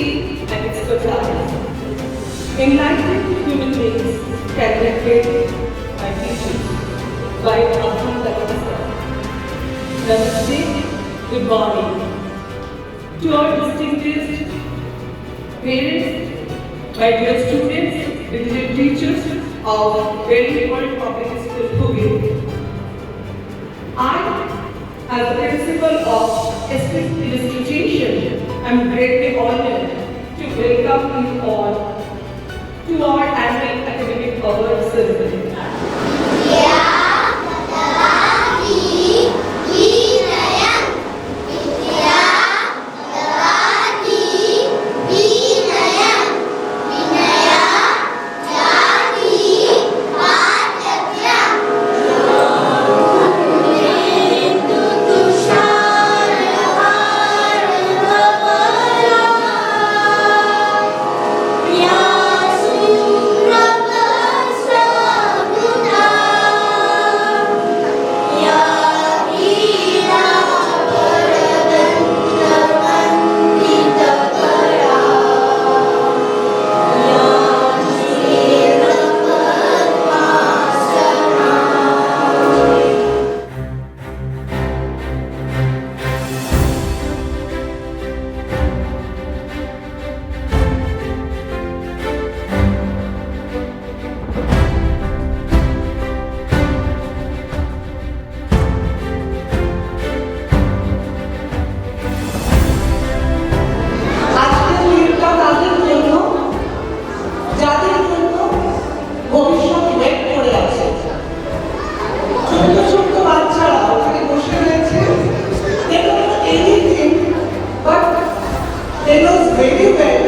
creativity and expertise. Enlightened human beings can be created by teaching by Abdul Kalam. Namaste, good morning. To our distinguished parents, my dear students, diligent teachers of Very World Public School, Hooghly. I, as the principal of SPIC Institution, am greatly honored to welcome you all to our annual academic award ceremony. They knows very well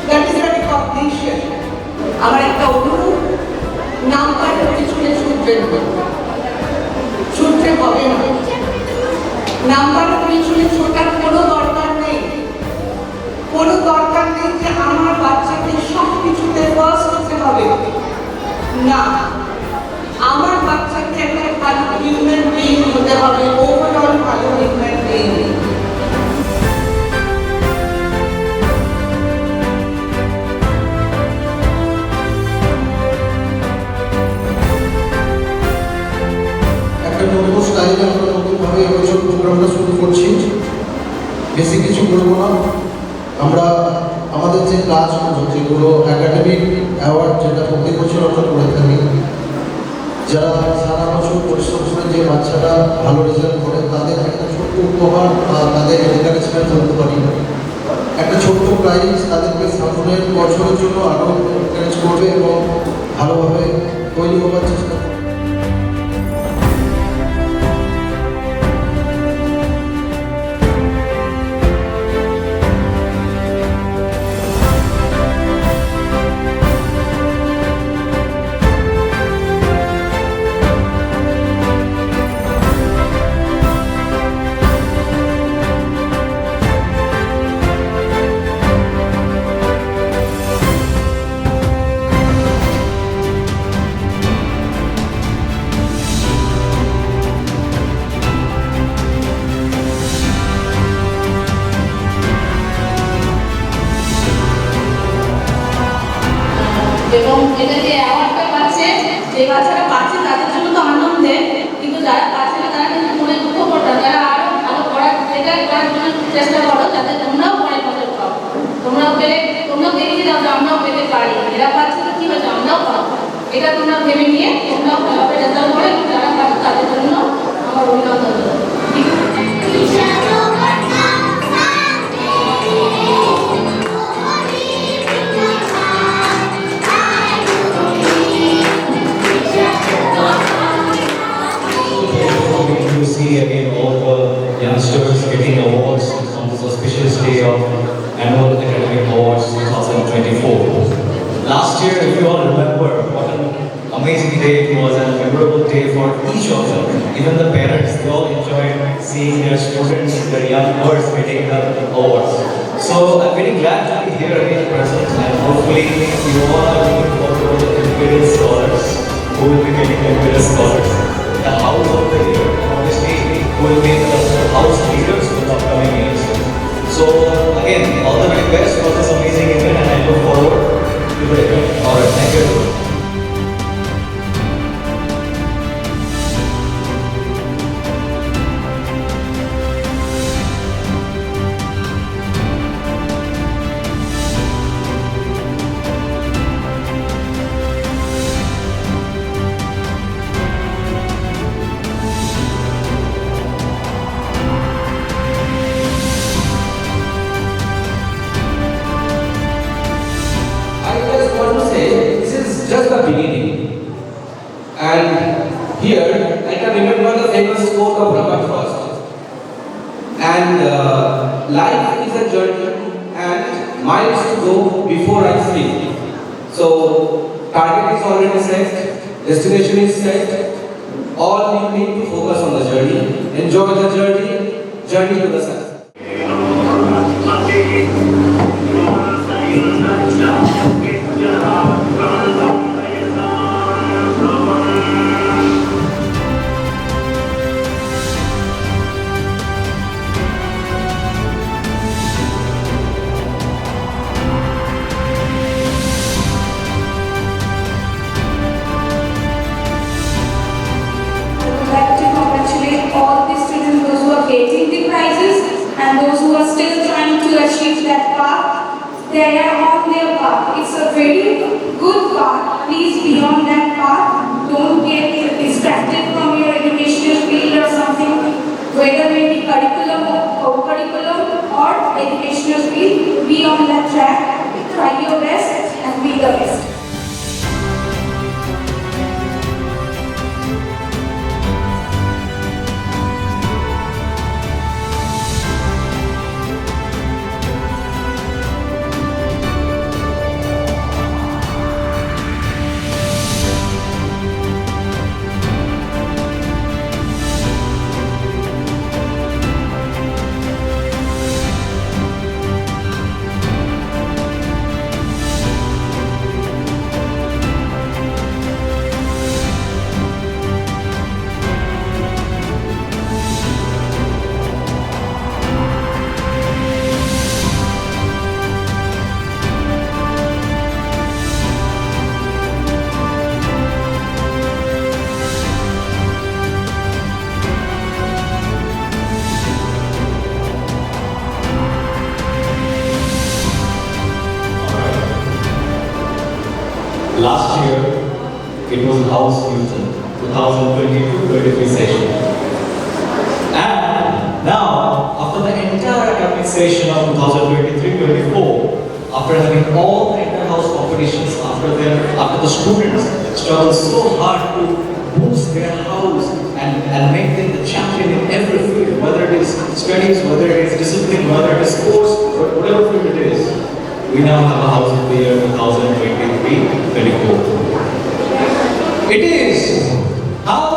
that is a recognition. আমার একটা অনুরোধ, number পিছনে ছুটবেন না, ছুটতে হবে না। Number পিছনে ছোটার কোনো দরকার নেই, কোনো দরকার নেই যে আমার বাচ্চাকে সব কিছুতে ফার্স্ট হতে হবে না। আমার বাচ্চাকে একটা ভালো হিউম্যান বিইং হতে হবে, ওভারঅল ভালো হিউম্যান বিইং। একটা নতুন স্টাইলে আমরা নতুনভাবে এবছর প্রোগ্রামটা শুরু করছি। বেশি কিছু করবো না, আমরা আমাদের যে কাজগুলো, যেগুলো একাডেমিক অ্যাওয়ার্ড, যেটা প্রতি বছর আমরা করে থাকি, যারা সারা বছর পরিশ্রম করে যে বাচ্চারা ভালো রেজাল্ট করে তাদের একটা ছোট্ট উপহার বা তাদের এনকারেজমেন্ট করতে পারি, একটা ছোট্ট প্রাইজ তাদেরকে সামনের বছরের জন্য আরও এনকারেজ করবে এবং ভালোভাবে তৈরি হওয়ার চেষ্টা করবে। এবং এটা যে অ্যাওয়ার্ডটা পাচ্ছে, যে বাচ্চারা পাচ্ছে তাদের জন্য তো আনন্দের, কিন্তু যারা পাচ্ছে না তারা কিন্তু মনে দুঃখ করবে, তারা আরো ভালো করার জন্য চেষ্টা করো যাতে তোমরাও পরে পদক পাও। তোমরাও দেখিয়ে দাও যে আমরাও পেতে পারি, এরা পাচ্ছে তো কি হয়েছে, আমরাও পাবো। এটা তোমরা ভেবে নিয়ে তোমরাও ভালোভাবে রেজাল্ট করে এবং যারা পাচ্ছে তাদের জন্য আমার অভিনন্দন। Again all the youngsters getting awards on this auspicious day of Annual Academic Awards 2024. Last year, if you all remember, what an amazing day it was and a memorable day for each of them. Even the parents, they all enjoyed seeing their students, their young birds getting the awards. So I'm very glad to be here again present, and hopefully you all are looking forward to the Imperial Scholars who will be getting the Imperial Scholars. The House of the Year, and obviously who will be the house leaders for the upcoming years. And life is a journey and miles to go before I sleep. So target is already set, destination is set. All you need to focus on the journey. Enjoy the journey to the success. I would like to congratulate all the students, those who are getting the prizes and those who are still trying to achieve that path. They are on their path. It's a very good path. Please be on that path. Don't get distracted from your educational field or something, whether it be curriculum or educational field. Be on that track. Try your best and be the best. Last year, it was House Houston 2022-23 session. And now, after the entire academic session of 2023-24, after having all the inter-house competitions, after the students struggle so hard to boost their house and make them the champion in every field, whether it is studies, whether it is discipline, whether it is sports, whatever field it is. We now have a House of the Year 2023-24. It is House